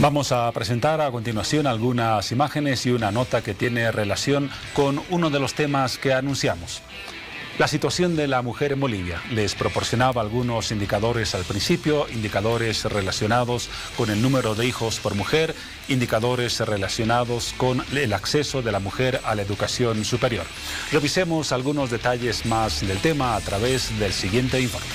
Vamos a presentar a continuación algunas imágenes y una nota que tiene relación con uno de los temas que anunciamos. La situación de la mujer en Bolivia. Les proporcionaba algunos indicadores al principio, indicadores relacionados con el número de hijos por mujer, indicadores relacionados con el acceso de la mujer a la educación superior. Revisemos algunos detalles más del tema a través del siguiente informe.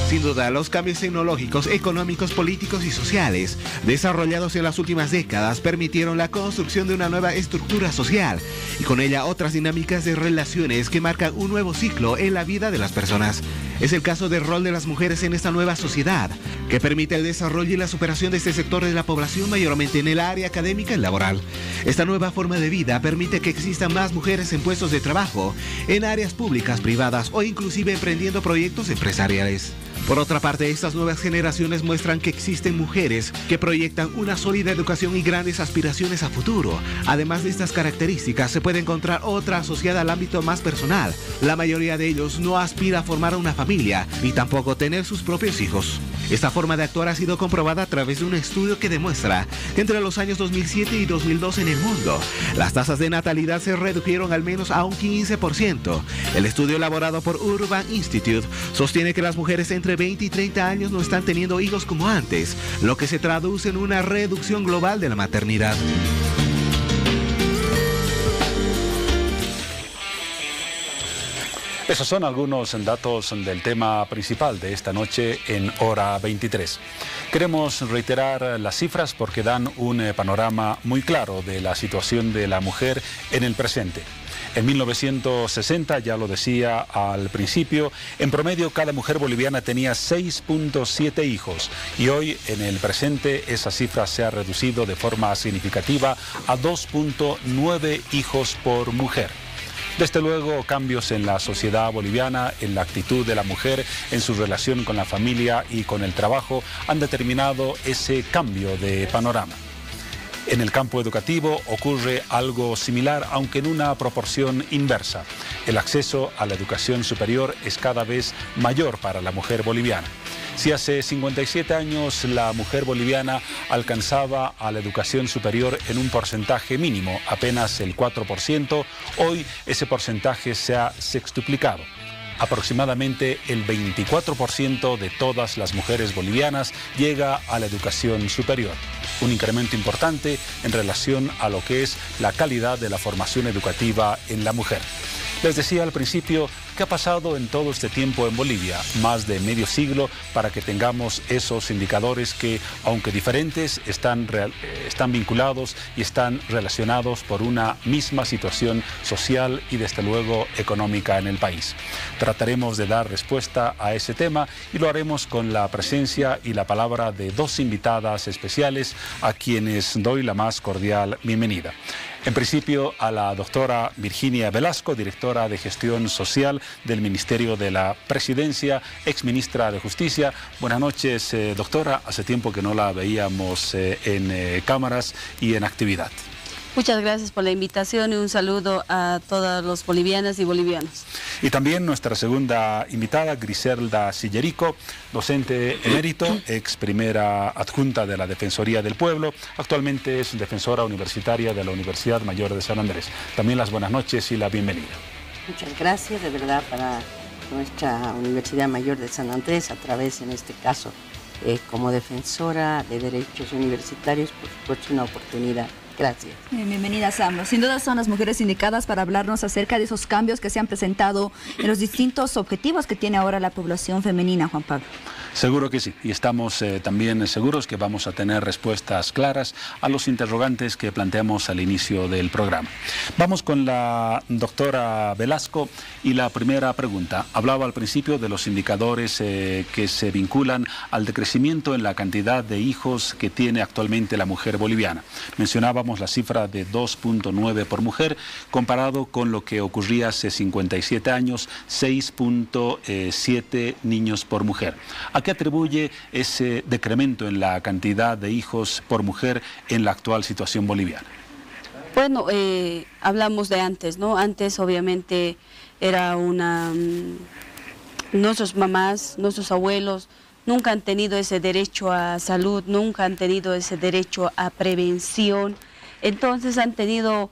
Sin duda, los cambios tecnológicos, económicos, políticos y sociales desarrollados en las últimas décadas permitieron la construcción de una nueva estructura social y con ella otras dinámicas de relaciones que marcan un nuevo ciclo en la vida de las personas. Es el caso del rol de las mujeres en esta nueva sociedad, que permite el desarrollo y la superación de este sector de la población mayormente en el área académica y laboral. Esta nueva forma de vida permite que existan más mujeres en puestos de trabajo, en áreas públicas, privadas o inclusive emprendiendo proyectos empresariales. Por otra parte, estas nuevas generaciones muestran que existen mujeres que proyectan una sólida educación y grandes aspiraciones a futuro. Además de estas características, se puede encontrar otra asociada al ámbito más personal. La mayoría de ellos no aspira a formar una familia, ni tampoco tener sus propios hijos. Esta forma de actuar ha sido comprobada a través de un estudio que demuestra que entre los años 2007 y 2012 en el mundo, las tasas de natalidad se redujeron al menos a un 15%. El estudio elaborado por Urban Institute sostiene que las mujeres entre 20 y 30 años no están teniendo hijos como antes, lo que se traduce en una reducción global de la maternidad. Esos son algunos datos del tema principal de esta noche en Hora 23. Queremos reiterar las cifras porque dan un panorama muy claro de la situación de la mujer en el presente. En 1960, ya lo decía al principio, en promedio cada mujer boliviana tenía 6.7 hijos y hoy en el presente esa cifra se ha reducido de forma significativa a 2.9 hijos por mujer. Desde luego, cambios en la sociedad boliviana, en la actitud de la mujer, en su relación con la familia y con el trabajo, han determinado ese cambio de panorama. En el campo educativo ocurre algo similar, aunque en una proporción inversa. El acceso a la educación superior es cada vez mayor para la mujer boliviana. Si hace 57 años la mujer boliviana alcanzaba a la educación superior en un porcentaje mínimo, apenas el 4%, hoy ese porcentaje se ha sextuplicado. Aproximadamente el 24% de todas las mujeres bolivianas llega a la educación superior. Un incremento importante en relación a lo que es la calidad de la formación educativa en la mujer. Les decía al principio, ¿qué ha pasado en todo este tiempo en Bolivia? Más de medio siglo para que tengamos esos indicadores que, aunque diferentes, están vinculados y están relacionados por una misma situación social y desde luego económica en el país. Trataremos de dar respuesta a ese tema y lo haremos con la presencia y la palabra de dos invitadas especiales a quienes doy la más cordial bienvenida. En principio a la doctora Virginia Velasco, directora de Gestión Social del Ministerio de la Presidencia, exministra de Justicia. Buenas noches, doctora. Hace tiempo que no la veíamos en cámaras y en actividad. Muchas gracias por la invitación y un saludo a todos los bolivianas y bolivianos. Y también nuestra segunda invitada, Griselda Sillerico, docente emérito, ex primera adjunta de la Defensoría del Pueblo, actualmente es defensora universitaria de la Universidad Mayor de San Andrés. También las buenas noches y la bienvenida. Muchas gracias, de verdad, para nuestra Universidad Mayor de San Andrés, a través, en este caso, como defensora de derechos universitarios, por supuesto, una oportunidad. Gracias. Bienvenidas ambas. Sin duda son las mujeres indicadas para hablarnos acerca de esos cambios que se han presentado en los distintos objetivos que tiene ahora la población femenina, Juan Pablo. Seguro que sí, y estamos también seguros que vamos a tener respuestas claras a los interrogantes que planteamos al inicio del programa. Vamos con la doctora Velasco y la primera pregunta. Hablaba al principio de los indicadores que se vinculan al decrecimiento en la cantidad de hijos que tiene actualmente la mujer boliviana. Mencionábamos la cifra de 2.9 por mujer, comparado con lo que ocurría hace 57 años, 6.7 niños por mujer. ¿A qué atribuye ese decremento en la cantidad de hijos por mujer en la actual situación boliviana? Bueno, hablamos de antes, ¿no? Antes obviamente era nuestras mamás, nuestros abuelos nunca han tenido ese derecho a salud, nunca han tenido ese derecho a prevención. Entonces han tenido,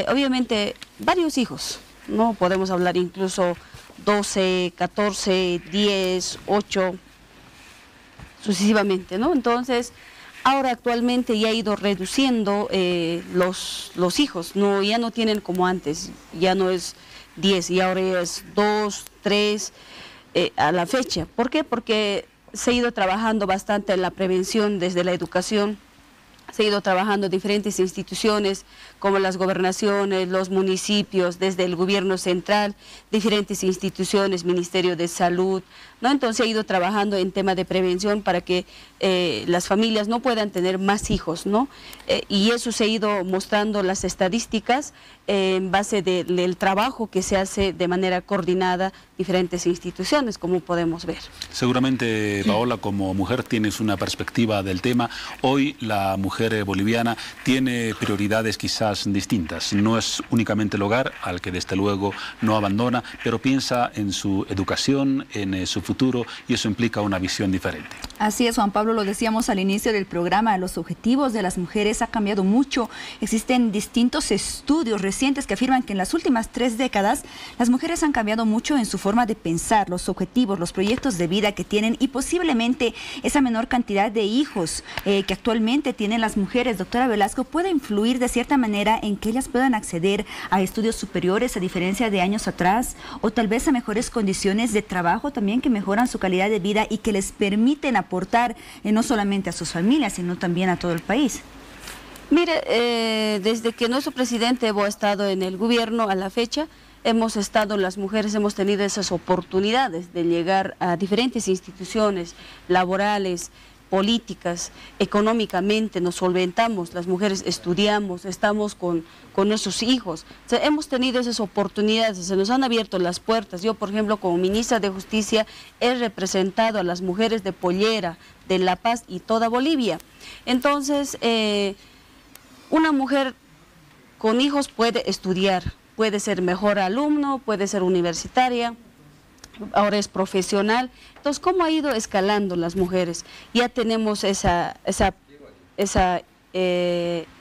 obviamente, varios hijos, ¿no? Podemos hablar incluso 12, 14, 10, 8, sucesivamente, ¿no? Entonces, ahora actualmente ya ha ido reduciendo los hijos, ¿no? Ya no tienen como antes, ya no es 10 y ahora es 2, 3 a la fecha. ¿Por qué? Porque se ha ido trabajando bastante en la prevención desde la educación. Se ha ido trabajando en diferentes instituciones como las gobernaciones, los municipios, desde el gobierno central, diferentes instituciones, Ministerio de Salud, ¿no? Entonces se ha ido trabajando en tema de prevención para que las familias no puedan tener más hijos, ¿no? Y eso se ha ido mostrando las estadísticas en base del trabajo que se hace de manera coordinada diferentes instituciones, como podemos ver. Seguramente, Paola, como mujer tienes una perspectiva del tema. Hoy la mujer boliviana tiene prioridades quizás distintas. No es únicamente el hogar, al que desde luego no abandona, pero piensa en su educación, en su futuro, y eso implica una visión diferente. Así es, Juan Pablo, lo decíamos al inicio del programa, los objetivos de las mujeres ha cambiado mucho. Existen distintos estudios recientes que afirman que en las últimas 3 décadas las mujeres han cambiado mucho en su forma de pensar, los objetivos, los proyectos de vida que tienen y posiblemente esa menor cantidad de hijos que actualmente tienen las mujeres, doctora Velasco, puede influir de cierta manera en que ellas puedan acceder a estudios superiores a diferencia de años atrás, o tal vez a mejores condiciones de trabajo también que mejoran su calidad de vida y que les permiten aportar no solamente a sus familias, sino también a todo el país. Mire, desde que nuestro presidente Evo ha estado en el gobierno a la fecha, las mujeres hemos tenido esas oportunidades de llegar a diferentes instituciones laborales, políticas, económicamente nos solventamos, las mujeres estudiamos, estamos con nuestros hijos. O sea, hemos tenido esas oportunidades, se nos han abierto las puertas. Yo, por ejemplo, como ministra de Justicia, he representado a las mujeres de Pollera, de La Paz y toda Bolivia. Entonces, una mujer con hijos puede estudiar, puede ser mejor alumno, puede ser universitaria, ahora es profesional. Entonces, ¿cómo ha ido escalando las mujeres? Ya tenemos esa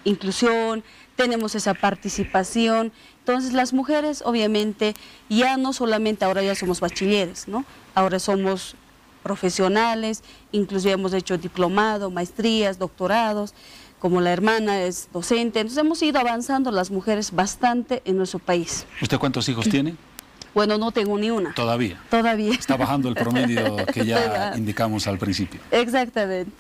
inclusión, tenemos esa participación. Entonces, las mujeres, obviamente, ya no solamente ahora ya somos bachilleres, ¿no? Ahora somos profesionales, incluso hemos hecho diplomado, maestrías, doctorados, como la hermana es docente. Entonces, hemos ido avanzando las mujeres bastante en nuestro país. ¿Usted cuántos hijos tiene? Bueno, no tengo ni una. ¿Todavía? Todavía. Está bajando el promedio que ya indicamos al principio. Exactamente.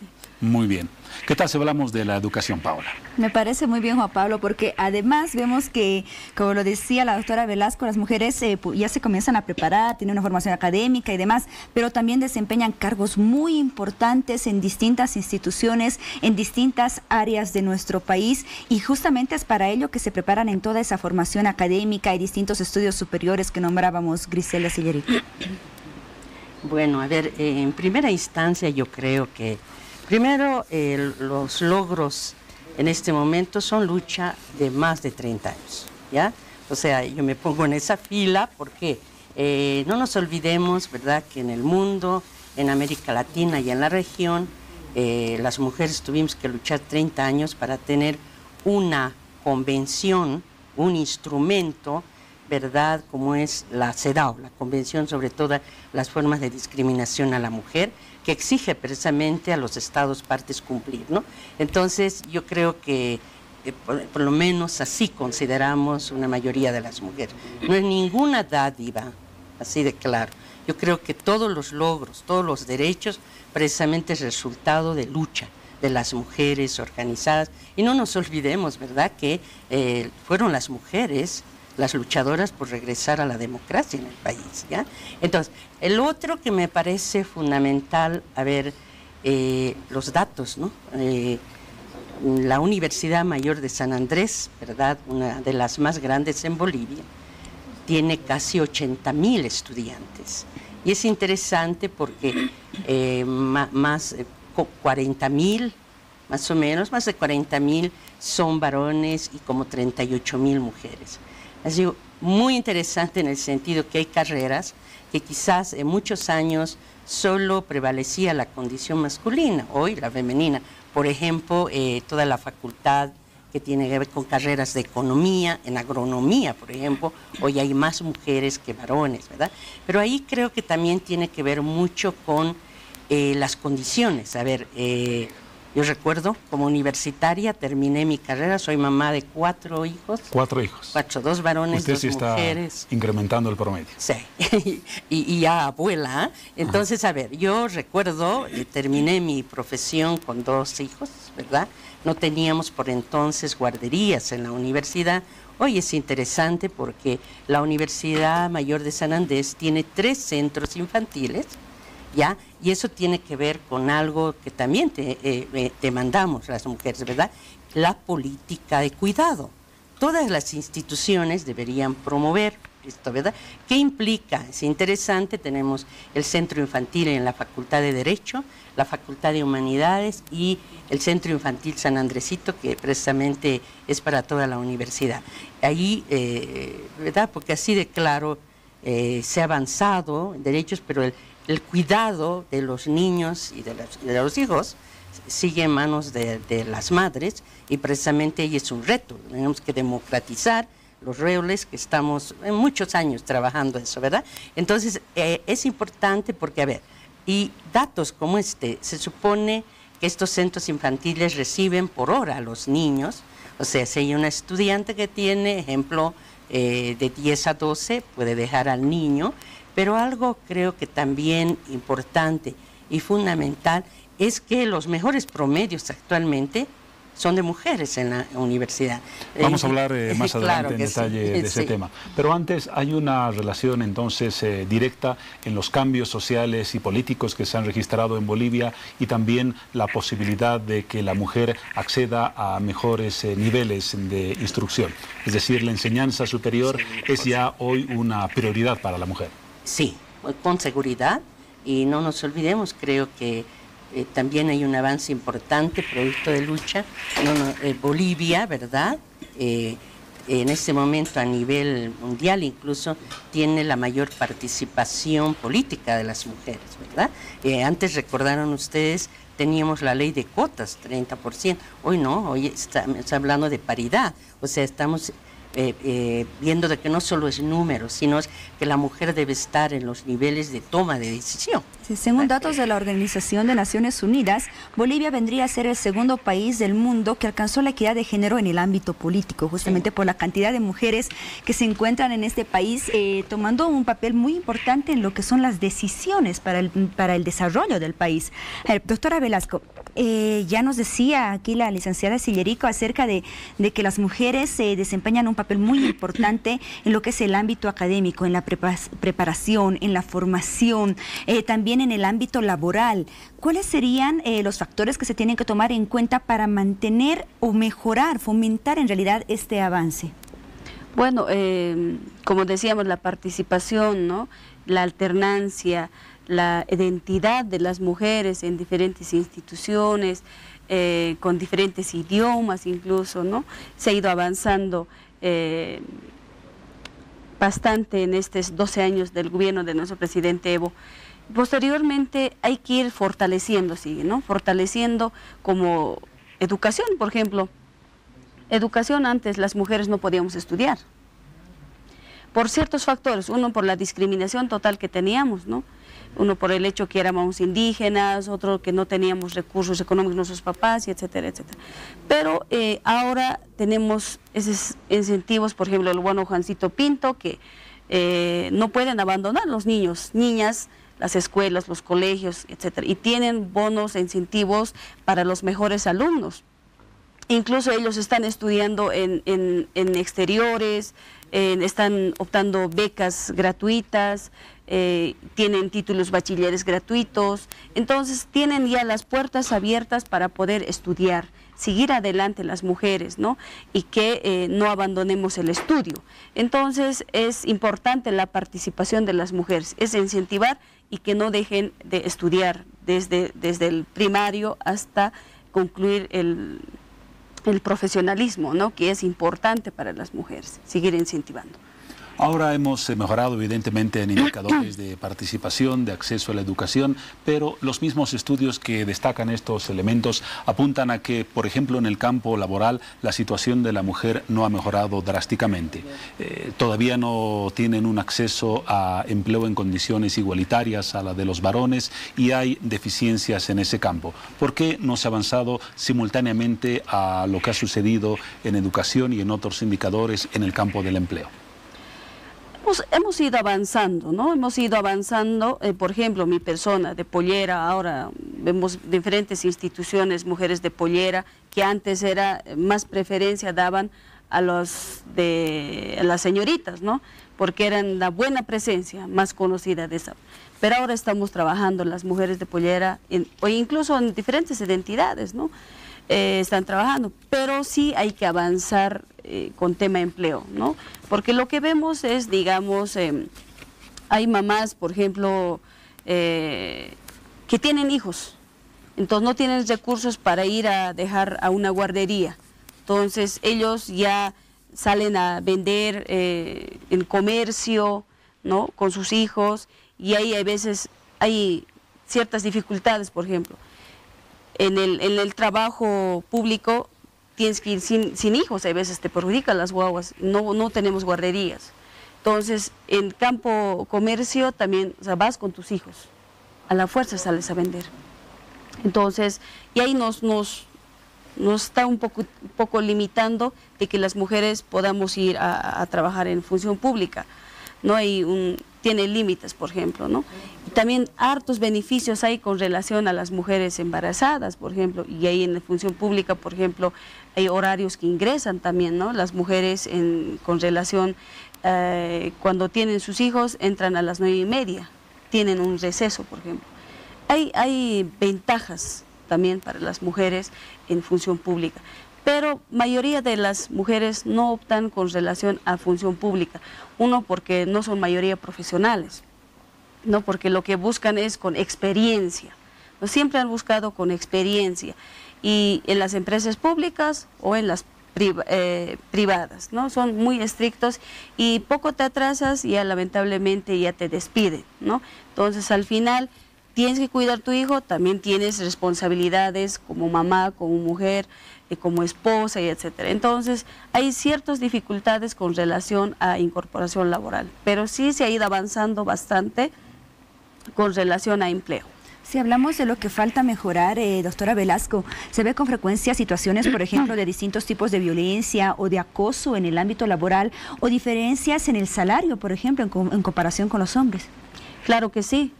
Muy bien. ¿Qué tal si hablamos de la educación, Paola? Me parece muy bien, Juan Pablo, porque además vemos que, como lo decía la doctora Velasco, las mujeres ya se comienzan a preparar, tienen una formación académica y demás, pero también desempeñan cargos muy importantes en distintas instituciones, en distintas áreas de nuestro país, y justamente es para ello que se preparan en toda esa formación académica y distintos estudios superiores que nombrábamos Griselda Silleric. Bueno, a ver, en primera instancia yo creo que primero, los logros en este momento son lucha de más de 30 años, ¿ya? O sea, yo me pongo en esa fila porque no nos olvidemos, ¿verdad?, que en el mundo, en América Latina y en la región, las mujeres tuvimos que luchar 30 años para tener una convención, un instrumento, ¿verdad?, como es la CEDAW, la Convención sobre todas las formas de discriminación a la mujer, que exige precisamente a los estados partes cumplir, ¿no? Entonces, yo creo que por lo menos así consideramos una mayoría de las mujeres. No es ninguna dádiva, así de claro. Yo creo que todos los logros, todos los derechos, precisamente es resultado de lucha de las mujeres organizadas. Y no nos olvidemos, ¿verdad?, que fueron las mujeres las luchadoras por regresar a la democracia en el país, ¿ya? Entonces, el otro que me parece fundamental, a ver, los datos, ¿no? La Universidad Mayor de San Andrés, ¿verdad?, una de las más grandes en Bolivia, tiene casi 80.000 estudiantes. Y es interesante porque más 40.000 más o menos, más de 40.000 son varones y como 38.000 mujeres. Ha sido muy interesante en el sentido que hay carreras que quizás en muchos años solo prevalecía la condición masculina, hoy la femenina. Por ejemplo, toda la facultad que tiene que ver con carreras de economía, en agronomía, por ejemplo, hoy hay más mujeres que varones, ¿verdad? Pero ahí creo que también tiene que ver mucho con las condiciones. A ver, yo recuerdo, como universitaria, terminé mi carrera, soy mamá de 4 hijos. 4 hijos. 2 varones, 2 mujeres. Está incrementando el promedio. Sí, y ya abuela. Entonces, a ver, yo recuerdo, terminé mi profesión con 2 hijos, ¿verdad? No teníamos por entonces guarderías en la universidad. Hoy es interesante porque la Universidad Mayor de San Andrés tiene 3 centros infantiles, ¿ya? Y eso tiene que ver con algo que también demandamos las mujeres, ¿verdad? La política de cuidado. Todas las instituciones deberían promover esto, ¿verdad? ¿Qué implica? Es interesante, tenemos el centro infantil en la Facultad de Derecho, la Facultad de Humanidades y el Centro Infantil San Andresito, que precisamente es para toda la universidad. Ahí, ¿verdad? Porque así de claro se ha avanzado en derechos, pero el cuidado de los niños y de los hijos sigue en manos de las madres, y precisamente ahí es un reto. Tenemos que democratizar los roles, que estamos en muchos años trabajando eso, ¿verdad? Entonces, es importante porque, a ver, y datos como este, se supone que estos centros infantiles reciben por hora a los niños. O sea, si hay una estudiante que tiene, ejemplo, de 10 a 12, puede dejar al niño. Pero algo creo que también importante y fundamental es que los mejores promedios actualmente son de mujeres en la universidad. Vamos a hablar más adelante claro en detalle de ese sí. tema. Pero antes hay una relación entonces directa en los cambios sociales y políticos que se han registrado en Bolivia y también la posibilidad de que la mujer acceda a mejores niveles de instrucción. Es decir, la enseñanza superior es ya hoy una prioridad para la mujer. Sí, con seguridad, y no nos olvidemos, creo que también hay un avance importante, producto de lucha. Bolivia, ¿verdad? En este momento a nivel mundial incluso tiene la mayor participación política de las mujeres, ¿verdad? Antes, recordaron ustedes, teníamos la ley de cuotas, 30%. Hoy no, hoy estamos hablando de paridad, o sea, estamos viendo de que no solo es número, sino es que la mujer debe estar en los niveles de toma de decisión. Sí, según datos de la Organización de Naciones Unidas, Bolivia vendría a ser el segundo país del mundo que alcanzó la equidad de género en el ámbito político, justamente por la cantidad de mujeres que se encuentran en este país tomando un papel muy importante en lo que son las decisiones para el desarrollo del país. Doctora Velasco, ya nos decía aquí la licenciada Sillerico acerca de que las mujeres se desempeñan un papel muy importante en lo que es el ámbito académico, en la preparación, en la formación, también en el ámbito laboral. ¿Cuáles serían los factores que se tienen que tomar en cuenta para mantener o mejorar, fomentar en realidad este avance? Bueno, como decíamos, la participación, ¿no? La alternancia, la identidad de las mujeres en diferentes instituciones, con diferentes idiomas incluso, ¿no? Se ha ido avanzando bastante en estos 12 años del gobierno de nuestro presidente Evo. Posteriormente hay que ir fortaleciendo, ¿no? Fortaleciendo como educación, por ejemplo. Educación, antes las mujeres no podíamos estudiar. Por ciertos factores, uno por la discriminación total que teníamos, ¿no? Uno por el hecho que éramos indígenas, otro que no teníamos recursos económicos nuestros papás, y etcétera, etcétera. Pero ahora tenemos esos incentivos, por ejemplo, el bueno Juancito Pinto, que no pueden abandonar los niños, niñas, las escuelas, los colegios, etcétera, y tienen bonos e incentivos para los mejores alumnos. Incluso ellos están estudiando en exteriores, están optando becas gratuitas, tienen títulos bachilleres gratuitos, entonces tienen ya las puertas abiertas para poder estudiar, seguir adelante las mujeres, ¿no? Y que no abandonemos el estudio. Entonces es importante la participación de las mujeres, es incentivar y que no dejen de estudiar desde el primario hasta concluir el profesionalismo, ¿no? Que es importante para las mujeres, seguir incentivando. Ahora hemos mejorado evidentemente en indicadores de participación, de acceso a la educación, pero los mismos estudios que destacan estos elementos apuntan a que, por ejemplo, en el campo laboral la situación de la mujer no ha mejorado drásticamente. Todavía no tienen un acceso a empleo en condiciones igualitarias a la de los varones y hay deficiencias en ese campo. ¿Por qué no se ha avanzado simultáneamente a lo que ha sucedido en educación y en otros indicadores en el campo del empleo? Hemos ido avanzando, ¿no? Hemos ido avanzando, por ejemplo, mi persona de Pollera, ahora vemos diferentes instituciones, mujeres de Pollera, que antes era más preferencia daban a las señoritas, ¿no? Porque eran la buena presencia, más conocida de esa. Pero ahora estamos trabajando las mujeres de Pollera, o incluso en diferentes identidades, ¿no? Están trabajando, pero sí hay que avanzar con tema empleo, ¿no? Porque lo que vemos es, digamos, hay mamás, por ejemplo, que tienen hijos, entonces no tienen recursos para ir a dejar a una guardería, entonces ellos ya salen a vender en comercio, ¿no? Con sus hijos, y ahí a veces hay ciertas dificultades, por ejemplo. En el trabajo público tienes que ir sin hijos, a veces te perjudican las guaguas, no tenemos guarderías. Entonces, en campo comercio también, o sea, vas con tus hijos, a la fuerza sales a vender. Entonces, y ahí nos está un poco limitando de que las mujeres podamos ir a trabajar en función pública. No hay tiene límites, por ejemplo, ¿no? Y también hartos beneficios hay con relación a las mujeres embarazadas, por ejemplo, y ahí en la función pública, por ejemplo, hay horarios que ingresan también, ¿no? Las mujeres con relación, cuando tienen sus hijos, entran a las 9:30, tienen un receso, por ejemplo. Hay ventajas también para las mujeres en función pública. Pero mayoría de las mujeres no optan con relación a función pública. Uno, porque no son mayoría profesionales, no, porque lo que buscan es con experiencia. ¿No? Siempre han buscado con experiencia, y en las empresas públicas o en las privadas, ¿no? Son muy estrictos y poco te atrasas y ya lamentablemente ya te despiden, ¿no? Entonces al final tienes que cuidar a tu hijo, también tienes responsabilidades como mamá, como mujer, como esposa, y etcétera. Entonces, hay ciertas dificultades con relación a incorporación laboral, pero sí se ha ido avanzando bastante con relación a empleo. Si hablamos de lo que falta mejorar, doctora Velasco, se ve con frecuencia situaciones, por ejemplo, de distintos tipos de violencia o de acoso en el ámbito laboral, o diferencias en el salario, por ejemplo, en comparación con los hombres. Claro que sí.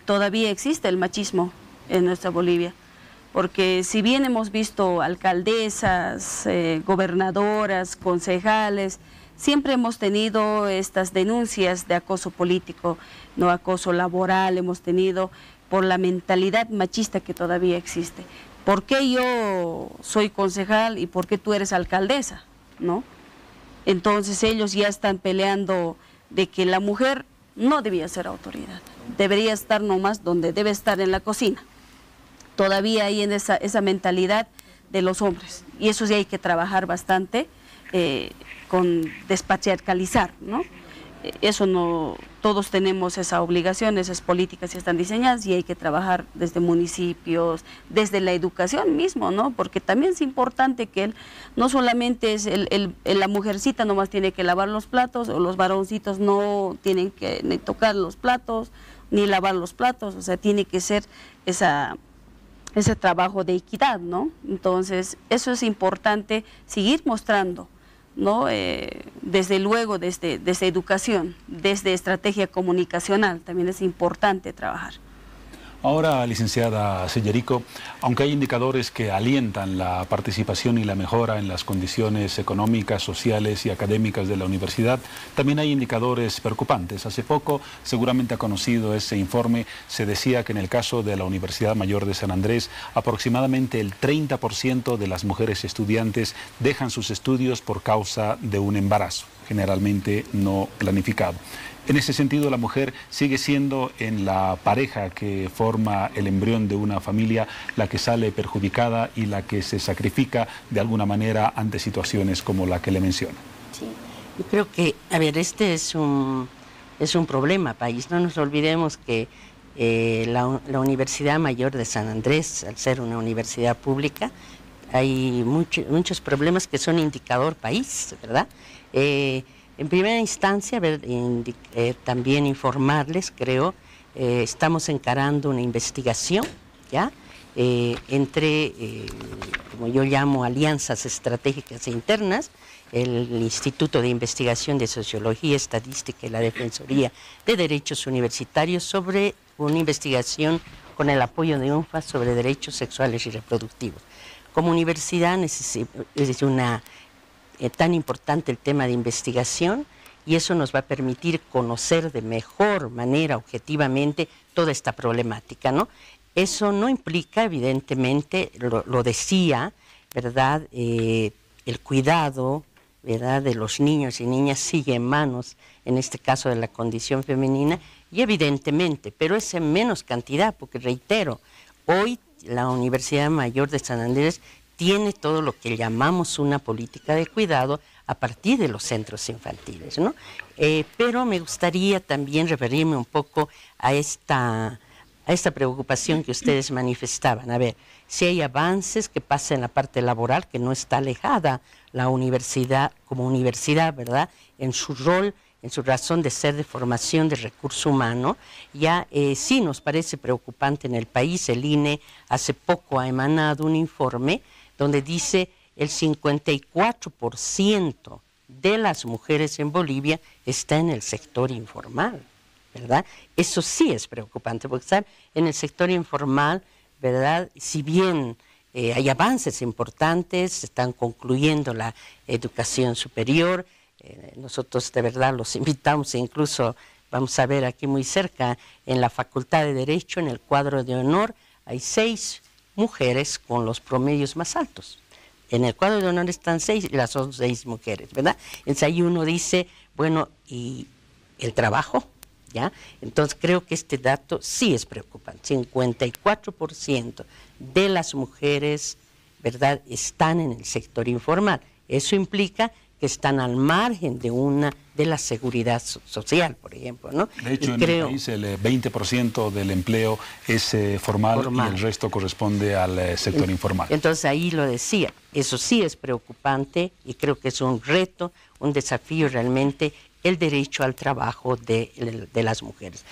Todavía existe el machismo en nuestra Bolivia, porque si bien hemos visto alcaldesas, gobernadoras, concejales, siempre hemos tenido estas denuncias de acoso político, no acoso laboral, hemos tenido por la mentalidad machista que todavía existe. ¿Por qué yo soy concejal y por qué tú eres alcaldesa? ¿No? Entonces ellos ya están peleando de que la mujer no debía ser autoridad, debería estar nomás donde debe estar, en la cocina. Todavía hay en esa mentalidad de los hombres, y eso sí hay que trabajar bastante con despatriarcalizar, ¿no? Eso no, todos tenemos esa obligación, esas políticas ya están diseñadas y hay que trabajar desde municipios, desde la educación mismo, ¿no? Porque también es importante que no solamente es la mujercita nomás tiene que lavar los platos, o los varoncitos no tienen que ni tocar los platos, ni lavar los platos, o sea, tiene que ser ese trabajo de equidad, ¿no? Entonces, eso es importante seguir mostrando, ¿no? Desde luego, desde educación, desde estrategia comunicacional, también es importante trabajar. Ahora, licenciada Sellerico, aunque hay indicadores que alientan la participación y la mejora en las condiciones económicas, sociales y académicas de la universidad, también hay indicadores preocupantes. Hace poco, seguramente ha conocido ese informe, se decía que en el caso de la Universidad Mayor de San Andrés, aproximadamente el 30% de las mujeres estudiantes dejan sus estudios por causa de un embarazo. generalmente no planificado. En ese sentido, la mujer sigue siendo en la pareja que forma el embrión de una familia la que sale perjudicada y la que se sacrifica de alguna manera ante situaciones como la que le menciono. Sí, yo creo que, a ver, este es un problema país. No nos olvidemos que la Universidad Mayor de San Andrés, al ser una universidad pública, hay muchos problemas que son indicador país, ¿verdad? En primera instancia, también informarles, creo, estamos encarando una investigación, ¿ya? Entre, como yo llamo, alianzas estratégicas e internas, el Instituto de Investigación de Sociología, Estadística y la Defensoría de Derechos Universitarios sobre una investigación con el apoyo de UNFPA sobre derechos sexuales y reproductivos. Como universidad es tan importante el tema de investigación y eso nos va a permitir conocer de mejor manera, objetivamente, toda esta problemática, ¿no? Eso no implica, evidentemente, lo decía, ¿verdad? El cuidado, ¿verdad?, de los niños y niñas sigue en manos, en este caso de la condición femenina, y evidentemente, pero es en menos cantidad, porque reitero, hoy la Universidad Mayor de San Andrés tiene todo lo que llamamos una política de cuidado a partir de los centros infantiles, ¿no? Pero me gustaría también referirme un poco a esta preocupación que ustedes manifestaban. A ver, si hay avances que pasa en la parte laboral, que no está alejada la universidad como universidad, ¿verdad?, en su rol, en su razón de ser de formación de recurso humano, ya sí nos parece preocupante en el país. El INE hace poco ha emanado un informe donde dice el 54% de las mujeres en Bolivia está en el sector informal, ¿verdad? Eso sí es preocupante, porque estar en el sector informal, ¿verdad?, si bien hay avances importantes, se están concluyendo la educación superior, nosotros de verdad los invitamos, incluso vamos a ver aquí muy cerca, en la Facultad de Derecho, en el cuadro de honor, hay 6 mujeres con los promedios más altos. En el cuadro de honor están 6 y las son 6 mujeres, ¿verdad? Entonces ahí uno dice, bueno, ¿y el trabajo? ¿Ya? Entonces creo que este dato sí es preocupante. 54% de las mujeres, ¿verdad?, están en el sector informal. Eso implica que están al margen de la seguridad social, por ejemplo, ¿no? De hecho, en el país el 20% del empleo es formal y el resto corresponde al sector informal. Entonces ahí lo decía, eso sí es preocupante y creo que es un reto, un desafío realmente, el derecho al trabajo de las mujeres,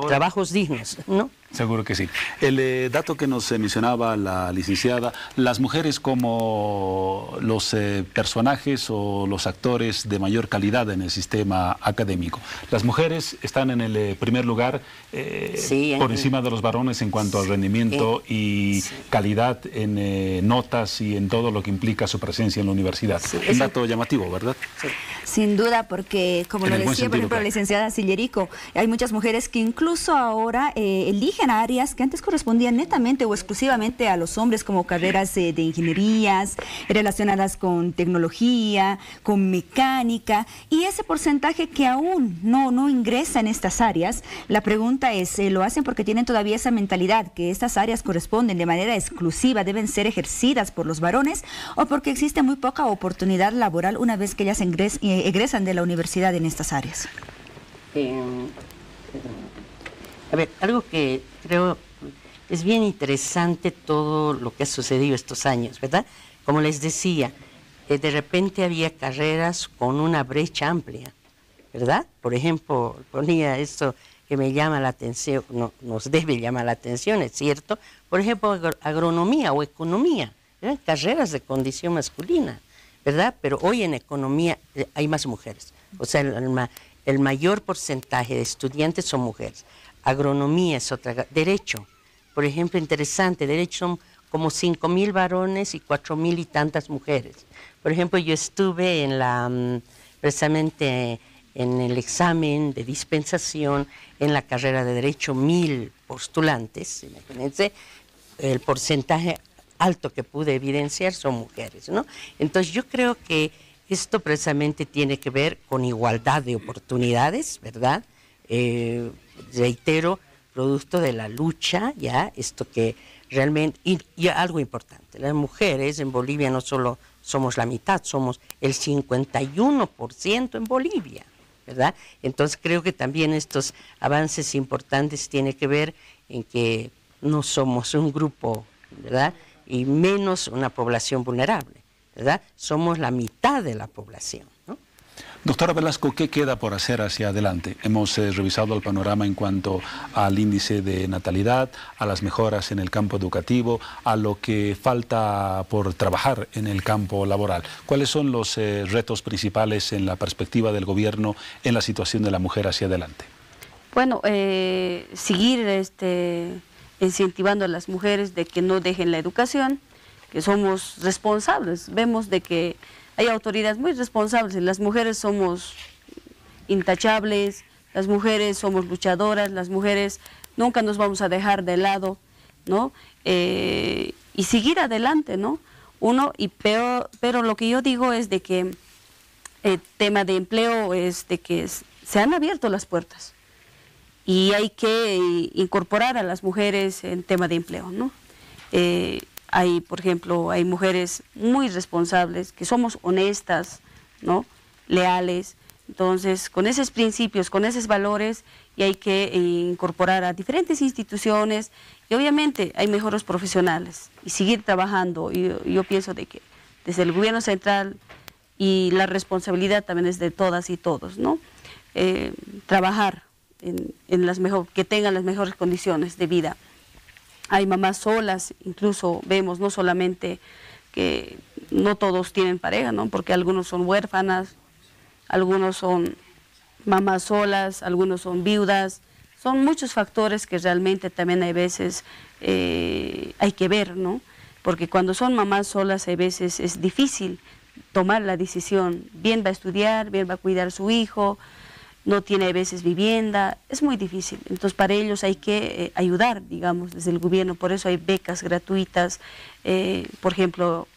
trabajos dignos, ¿no? Seguro que sí. El dato que nos mencionaba la licenciada, las mujeres como los personajes o los actores de mayor calidad en el sistema académico. Las mujeres están en el primer lugar por encima de los varones en cuanto al rendimiento y calidad en notas y en todo lo que implica su presencia en la universidad. Sí, un dato llamativo, ¿verdad? Sí. Sin duda, porque como lo decía, por ejemplo, la licenciada Sillerico, hay muchas mujeres que incluso ahora eligen áreas que antes correspondían netamente o exclusivamente a los hombres, como carreras de ingenierías relacionadas con tecnología, con mecánica, y ese porcentaje que aún no ingresa en estas áreas, la pregunta es, ¿lo hacen porque tienen todavía esa mentalidad que estas áreas corresponden de manera exclusiva, deben ser ejercidas por los varones, o porque existe muy poca oportunidad laboral una vez que ellas egresan de la universidad en estas áreas? A ver, algo que creo es bien interesante todo lo que ha sucedido estos años, ¿verdad? Como les decía, de repente había carreras con una brecha amplia, ¿verdad? Por ejemplo, ponía esto que me llama la atención, nos debe llamar la atención, es cierto, por ejemplo, agronomía o economía, eran carreras de condición masculina, ¿verdad? Pero hoy en economía hay más mujeres, o sea, el mayor porcentaje de estudiantes son mujeres. Agronomía es otra, derecho, por ejemplo, interesante, derecho son como 5.000 varones y 4.000 y tantas mujeres. Por ejemplo, yo estuve precisamente en el examen de dispensación en la carrera de Derecho, 1.000 postulantes, imagínense, el porcentaje alto que pude evidenciar son mujeres, ¿no? Entonces yo creo que Esto precisamente tiene que ver con igualdad de oportunidades, ¿verdad? Reitero, producto de la lucha, ya, esto que realmente, y algo importante, las mujeres en Bolivia no solo somos la mitad, somos el 51% en Bolivia, ¿verdad? Entonces creo que también estos avances importantes tienen que ver en que no somos un grupo, ¿verdad? Y menos una población vulnerable, ¿verdad? Somos la mitad de la población, ¿no? Doctora Velasco, ¿qué queda por hacer hacia adelante? Hemos revisado el panorama en cuanto al índice de natalidad, a las mejoras en el campo educativo, a lo que falta por trabajar en el campo laboral. ¿Cuáles son los retos principales en la perspectiva del gobierno en la situación de la mujer hacia adelante? Bueno, seguir incentivando a las mujeres de que no dejen la educación, que somos responsables. Vemos de que hay autoridades muy responsables, las mujeres somos intachables, las mujeres somos luchadoras, las mujeres nunca nos vamos a dejar de lado, ¿no? Y seguir adelante, ¿no? Pero lo que yo digo es de que el tema de empleo es de que se han abierto las puertas y hay que incorporar a las mujeres en tema de empleo, ¿no? Por ejemplo, hay mujeres muy responsables, que somos honestas, ¿no? Leales. Entonces, con esos principios, con esos valores, y hay que incorporar a diferentes instituciones, y obviamente hay mejores profesionales, y seguir trabajando. Yo pienso de que desde el gobierno central, y la responsabilidad también es de todas y todos, ¿no? Trabajar que tengan las mejores condiciones de vida. Hay mamás solas, incluso vemos no solamente que no todos tienen pareja, ¿no? Porque algunos son huérfanas, algunos son mamás solas, algunos son viudas. Son muchos factores que realmente también hay veces hay que ver, ¿no? Porque cuando son mamás solas hay veces es difícil tomar la decisión. Bien va a estudiar, bien va a cuidar a su hijo, no tiene a veces vivienda, es muy difícil. Entonces para ellos hay que ayudar, digamos, desde el gobierno. Por eso hay becas gratuitas, por ejemplo,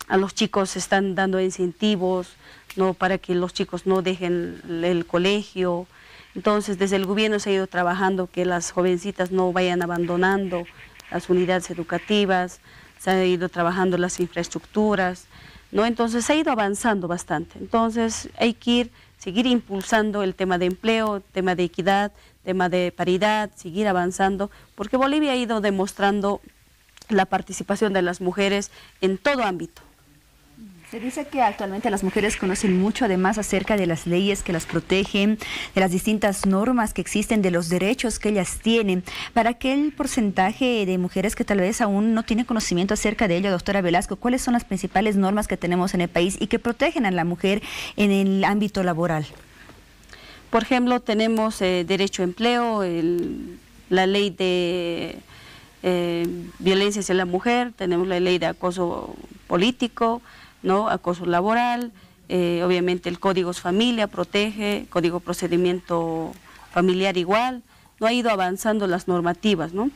a los chicos se están dando incentivos, ¿no? Para que los chicos no dejen el colegio. Entonces desde el gobierno se ha ido trabajando que las jovencitas no vayan abandonando las unidades educativas, se ha ido trabajando las infraestructuras, ¿no? Entonces se ha ido avanzando bastante. Entonces hay que seguir impulsando el tema de empleo, tema de equidad, tema de paridad, seguir avanzando, porque Bolivia ha ido demostrando la participación de las mujeres en todo ámbito. Se dice que actualmente las mujeres conocen mucho además acerca de las leyes que las protegen, de las distintas normas que existen, de los derechos que ellas tienen. Para aquel porcentaje de mujeres que tal vez aún no tienen conocimiento acerca de ello, doctora Velasco, ¿cuáles son las principales normas que tenemos en el país y que protegen a la mujer en el ámbito laboral? Por ejemplo, tenemos derecho a empleo, la ley de violencia hacia la mujer, tenemos la ley de acoso político, ¿no? Acoso laboral, obviamente el Código Familia protege, Código Procedimiento Familiar igual, no ha ido avanzando las normativas, ¿no?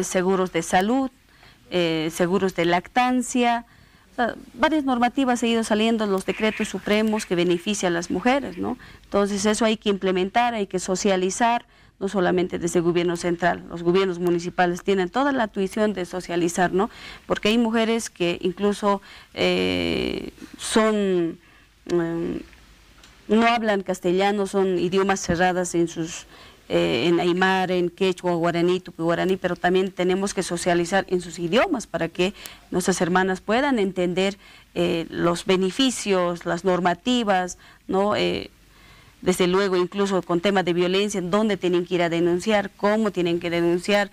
Seguros de salud, seguros de lactancia, o sea, varias normativas han ido saliendo, los decretos supremos que benefician a las mujeres, ¿no? Entonces eso hay que implementar, hay que socializar, no solamente desde el gobierno central, los gobiernos municipales tienen toda la tuición de socializar, ¿no? Porque hay mujeres que incluso no hablan castellano, son idiomas cerradas en aymara, en quechua, guaraní, tupi-guaraní, pero también tenemos que socializar en sus idiomas para que nuestras hermanas puedan entender los beneficios, las normativas, ¿no? Desde luego, incluso con temas de violencia, dónde tienen que ir a denunciar, cómo tienen que denunciar,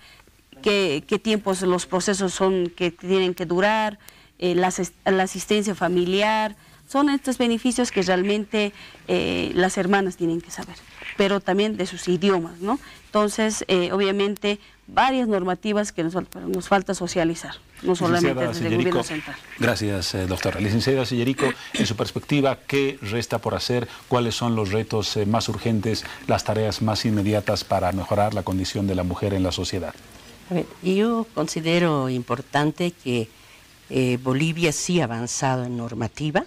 qué tiempos los procesos son que tienen que durar, la asistencia familiar. Son estos beneficios que realmente las hermanas tienen que saber, pero también de sus idiomas, ¿no? Entonces, obviamente, varias normativas que nos falta socializar, no solamente desde el gobierno central. Gracias, doctora. Licenciada Sellerico, en su perspectiva, ¿qué resta por hacer? ¿Cuáles son los retos más urgentes, las tareas más inmediatas para mejorar la condición de la mujer en la sociedad? A ver, yo considero importante que Bolivia sí ha avanzado en normativa,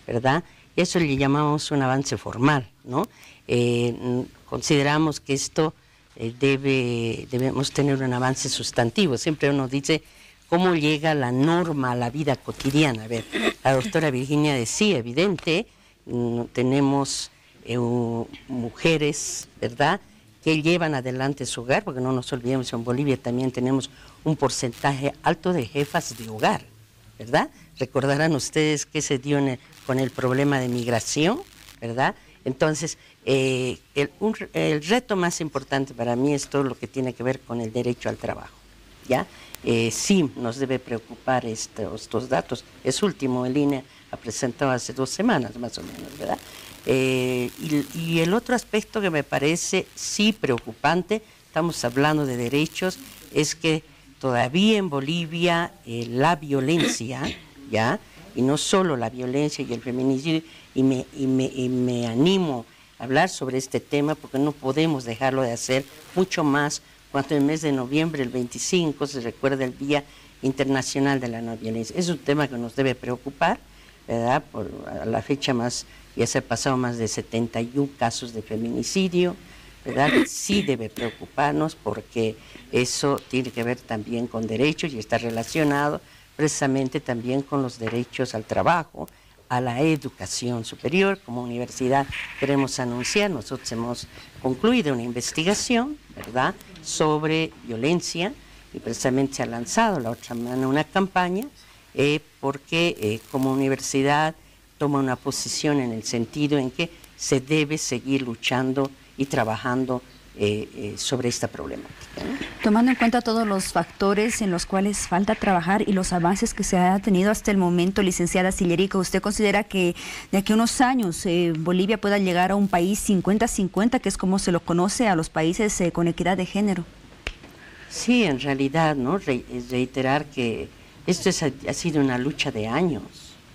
¿verdad? Eso le llamamos un avance formal, ¿no? Consideramos que esto debemos tener un avance sustantivo. Siempre uno dice cómo llega la norma a la vida cotidiana. A ver, la doctora Virginia decía, evidente, tenemos mujeres, ¿verdad?, que llevan adelante su hogar, porque no nos olvidemos, en Bolivia también tenemos un porcentaje alto de jefas de hogar, ¿verdad? Recordarán ustedes que se dio con el problema de migración, ¿verdad? Entonces, el reto más importante para mí es todo lo que tiene que ver con el derecho al trabajo, ¿ya? Sí nos debe preocupar estos datos. Es último, el INE ha presentado hace 2 semanas más o menos, ¿verdad? Y el otro aspecto que me parece sí preocupante, estamos hablando de derechos, es que todavía en Bolivia la violencia, ¿ya? Y no solo la violencia y el feminicidio, y me animo a hablar sobre este tema porque no podemos dejarlo de hacer, mucho más cuando en el mes de noviembre, el 25, se recuerda el Día Internacional de la No Violencia. Es un tema que nos debe preocupar, ¿verdad? A la fecha ya se han pasado más de 71 casos de feminicidio, ¿verdad? Sí debe preocuparnos porque eso tiene que ver también con derechos y está relacionado precisamente también con los derechos al trabajo, a la educación superior. Como universidad queremos anunciar, nosotros hemos concluido una investigación, ¿verdad?, sobre violencia, y precisamente se ha lanzado la otra semana una campaña porque como universidad toma una posición en el sentido en que se debe seguir luchando y trabajando sobre esta problemática, ¿no? Tomando en cuenta todos los factores en los cuales falta trabajar y los avances que se ha tenido hasta el momento, licenciada Sillerica, ¿usted considera que de aquí a unos años Bolivia pueda llegar a un país 50-50, que es como se lo conoce a los países con equidad de género? Sí, en realidad, ¿no? Reiterar que esto ha sido una lucha de años,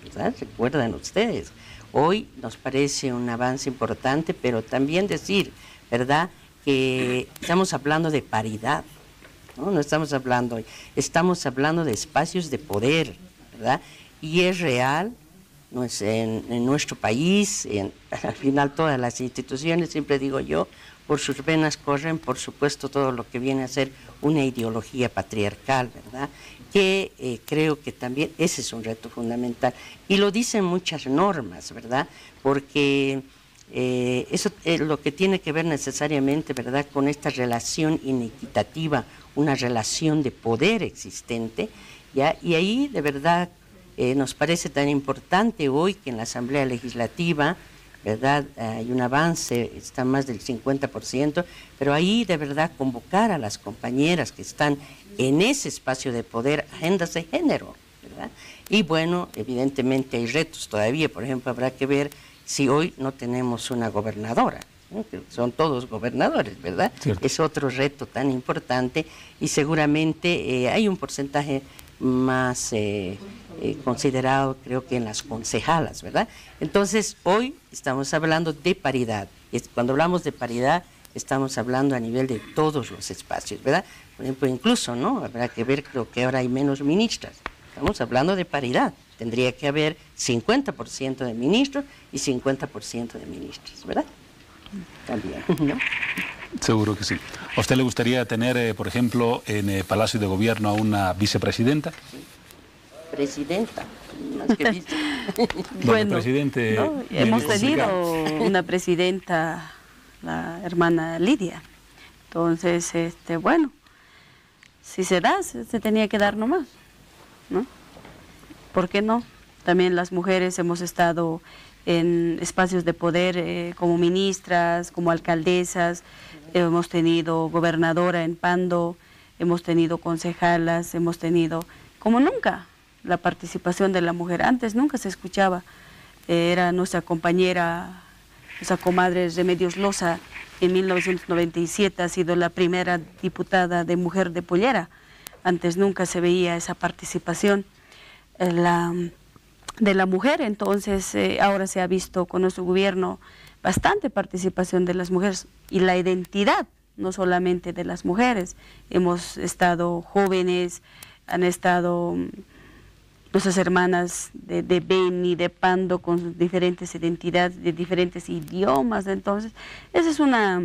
¿verdad? Recuerdan ustedes. Hoy nos parece un avance importante, pero también decir, ¿verdad?, que estamos hablando de paridad, ¿no? No estamos hablando de espacios de poder, ¿verdad? Y es real, no es en nuestro país, al final todas las instituciones, siempre digo yo, por sus venas corren, por supuesto, todo lo que viene a ser una ideología patriarcal, ¿verdad?, que creo que también ese es un reto fundamental. Y lo dicen muchas normas, ¿verdad?, porque eso es lo que tiene que ver necesariamente, ¿verdad?, con esta relación inequitativa, una relación de poder existente, ¿ya? Y ahí, de verdad, nos parece tan importante hoy que en la Asamblea Legislativa, ¿verdad?, hay un avance, está más del 50%, pero ahí de verdad convocar a las compañeras que están en ese espacio de poder, agendas de género, ¿verdad? Y bueno, evidentemente hay retos todavía, por ejemplo, habrá que ver si hoy no tenemos una gobernadora, ¿no? Son todos gobernadores, ¿verdad? Cierto. Es otro reto tan importante y seguramente hay un porcentaje más considerado, creo que en las concejalas, ¿verdad? Entonces, hoy estamos hablando de paridad. Cuando hablamos de paridad, estamos hablando a nivel de todos los espacios, ¿verdad? Por ejemplo, incluso, ¿no?, habrá que ver, creo que ahora hay menos ministras. Estamos hablando de paridad. Tendría que haber 50% de ministros y 50% de ministras, ¿verdad? También, ¿no? Seguro que sí. ¿A usted le gustaría tener, por ejemplo, en el Palacio de Gobierno a una vicepresidenta? Sí. Presidenta, más que vice. Bueno, presidente, ¿no? Hemos tenido una presidenta, la hermana Lidia. Entonces, bueno, si se da, se tenía que dar nomás, ¿no? ¿Por qué no? También las mujeres hemos estado en espacios de poder como ministras, como alcaldesas, hemos tenido gobernadora en Pando, hemos tenido concejalas, hemos tenido, como nunca, la participación de la mujer. Antes nunca se escuchaba, era nuestra compañera, nuestra comadre Remedios Loza, en 1997 ha sido la primera diputada de mujer de Pollera. Antes nunca se veía esa participación de la mujer, entonces ahora se ha visto con nuestro gobierno bastante participación de las mujeres y la identidad, no solamente de las mujeres. Hemos estado jóvenes, han estado nuestras hermanas de Beni, de Pando, con sus diferentes identidades, de diferentes idiomas. Entonces, esa es una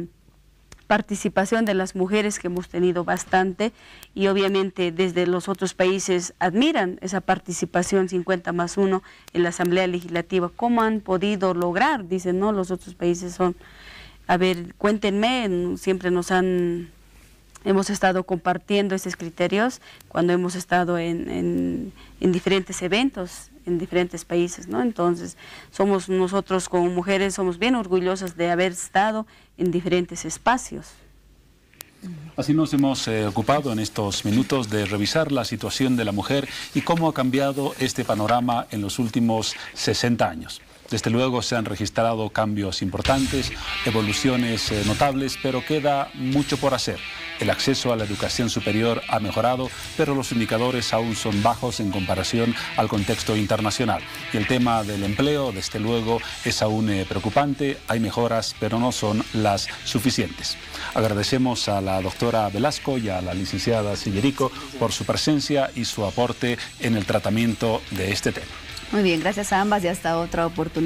participación de las mujeres que hemos tenido bastante, y obviamente desde los otros países admiran esa participación 50+1 en la Asamblea Legislativa. ¿Cómo han podido lograr? Dicen, no, los otros países son, a ver, cuéntenme, siempre hemos estado compartiendo esos criterios cuando hemos estado en diferentes eventos en diferentes países, ¿no? Entonces, nosotros como mujeres somos bien orgullosas de haber estado en diferentes espacios. Así nos hemos ocupado en estos minutos de revisar la situación de la mujer y cómo ha cambiado este panorama en los últimos 60 años. Desde luego se han registrado cambios importantes, evoluciones notables, pero queda mucho por hacer. El acceso a la educación superior ha mejorado, pero los indicadores aún son bajos en comparación al contexto internacional. Y el tema del empleo, desde luego, es aún preocupante. Hay mejoras, pero no son las suficientes. Agradecemos a la doctora Velasco y a la licenciada Sillerico por su presencia y su aporte en el tratamiento de este tema. Muy bien, gracias a ambas y hasta otra oportunidad.